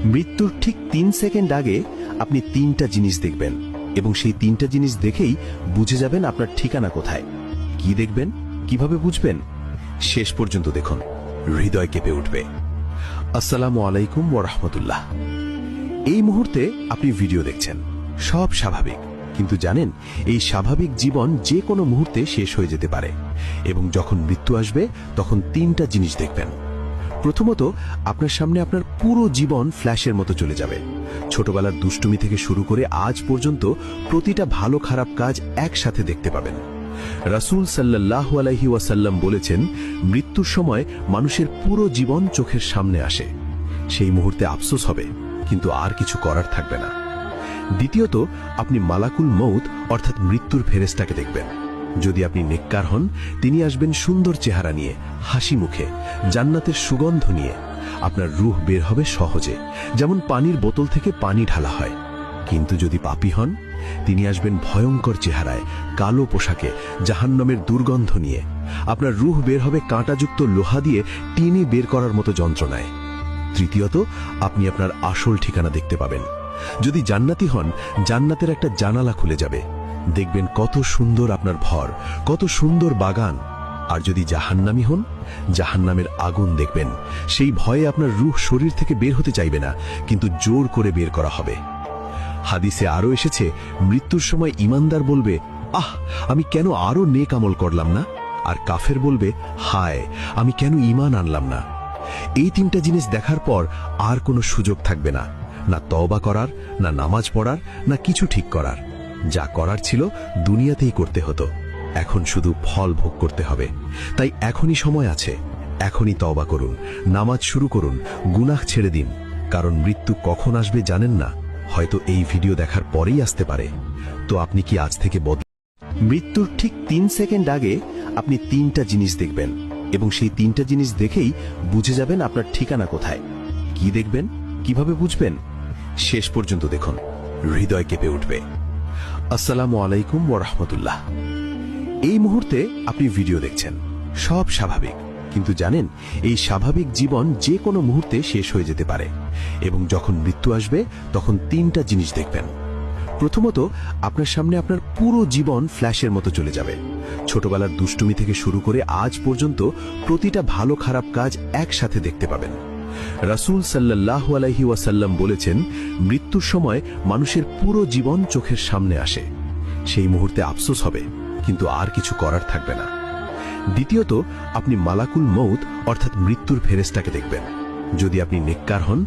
মৃত্যুর ঠিক ৩ সেকেন্ড আগে আপনি ৩টা জিনিস দেখবেন এবং সেই ৩টা জিনিস দেখেই বুঝে যাবেন আপনার ঠিকানা কোথায়। কি দেখবেন, কিভাবে বুঝবেন, শেষ পর্যন্ত দেখুন, হৃদয় কেঁপে উঠবে। আসসালামু আলাইকুম ওয়া রাহমাতুল্লাহ। এই মুহূর্তে আপনি ভিডিও দেখছেন, সব স্বাভাবিক, কিন্তু জানেন এই স্বাভাবিক জীবন যে কোনো মুহূর্তে শেষ হয়ে যেতে পারে এবং যখন মৃত্যু আসবে তখন ৩টা জিনিস দেখবেন। প্রথমত, আপনার সামনে আপনার পুরো জীবন ফ্ল্যাশের মতো চলে যাবে। ছোটবেলার দুষ্টুমি থেকে শুরু করে আজ পর্যন্ত প্রতিটা ভালো খারাপ কাজ একসাথে দেখতে পাবেন। রাসূল সাল্লাল্লাহু আলাইহি ওয়াসাল্লাম বলেছেন, মৃত্যুর সময় মানুষের পুরো জীবন চোখের সামনে আসে। সেই মুহূর্তে আফসোস হবে, কিন্তু আর কিছু করার থাকবে না। দ্বিতীয়ত, আপনি মালাকুল মউত অর্থাৎ মৃত্যুর ফেরেশতাকে দেখবেন। যদি আপনি নেককার হন, তিনি আসবেন সুন্দর চেহারা নিয়ে, হাসি মুখে, জান্নাতের সুগন্ধ নিয়ে। আপনার রূহ বের হবে সহজে, যেমন পানির বোতল থেকে পানি ঢালা হয়। কিন্তু যদি পাপী হন, তিনি আসবেন ভয়ঙ্কর চেহারায়, কালো পোশাকে, জাহান্নামের দুর্গন্ধ নিয়ে। আপনার রূহ বের হবে কাঁটাযুক্ত লোহা দিয়ে টেনে বের করার মতো যন্ত্রণায়। তৃতীয়ত, আপনি আপনার আসল ঠিকানা দেখতে পাবেন। যদি জান্নাতি হন, জান্নাতের একটা জানালা খুলে যাবে, দেখবেন কত সুন্দর আপনার ঘর, কত সুন্দর বাগান। আর যদি জাহান্নামী হন, জাহান্নামের আগুন দেখবেন। সেই ভয়ে আপনার রূহ শরীর থেকে বের হতে চাইবে না, কিন্তু জোর করে বের করা হবে। হাদিসে আরো এসেছে, মৃত্যুর সময় ঈমানদার বলবে, আহ, আমি কেন আরো নেক আমল করলাম না? আর কাফের বলবে, হায়, আমি কেন ঈমান আনলাম না? এই ৩টা জিনিস দেখার পর আর কোনো সুযোগ থাকবে না, না তওবা করার, না নামাজ পড়ার, না কিছু ঠিক করার। যা করার ছিল দুনিয়াতেই করতে হতো, এখন শুধু ফল ভোগ করতে হবে। তাই এখনই সময় আছে, এখনই তওবা করুন, নামাজ শুরু করুন, গুনাহ ছেড়ে দিন। কারণ মৃত্যু কখন আসবে জানেন না, হয়তো এই ভিডিও দেখার পরেই আসতে পারে। তো আপনি কি আজ থেকে মৃত্যুর ঠিক ৩ সেকেন্ড আগে আপনি ৩টা জিনিস দেখবেন এবং সেই ৩টা জিনিস দেখেই বুঝে যাবেন আপনার ঠিকানা কোথায়। কি দেখবেন, কিভাবে বুঝবেন, শেষ পর্যন্ত দেখুন, হৃদয় কেঁপে উঠবে। আসসালামু আলাইকুম ওয়া রাহমাতুল্লাহ। এই মুহূর্তে আপনি ভিডিও দেখছেন, সব স্বাভাবিক, কিন্তু জানেন এই স্বাভাবিক জীবন যে কোনো মুহূর্তে শেষ হয়ে যেতে পারে এবং যখন মৃত্যু আসবে তখন ৩টা জিনিস দেখবেন। প্রথমত, আপনার সামনে আপনার পুরো জীবন ফ্ল্যাশের মতো চলে যাবে। ছোটবেলার দুষ্টুমি থেকে শুরু করে আজ পর্যন্ত প্রতিটা ভালো খারাপ কাজ একসাথে দেখতে পাবেন। রাসূল সাল্লাল্লাহু আলাইহি ওয়াসাল্লাম বলেছেন, মৃত্যুর সময় মানুষের পুরো জীবন চোখের সামনে আসে। সেই মুহূর্তে আফসোস হবে, কিন্তু আর কিছু করার থাকবে না। দ্বিতীয়ত, আপনি মালাকুল মউত অর্থাৎ মৃত্যুর ফেরেশতাকে দেখবেন। যদি আপনি নেককার হন,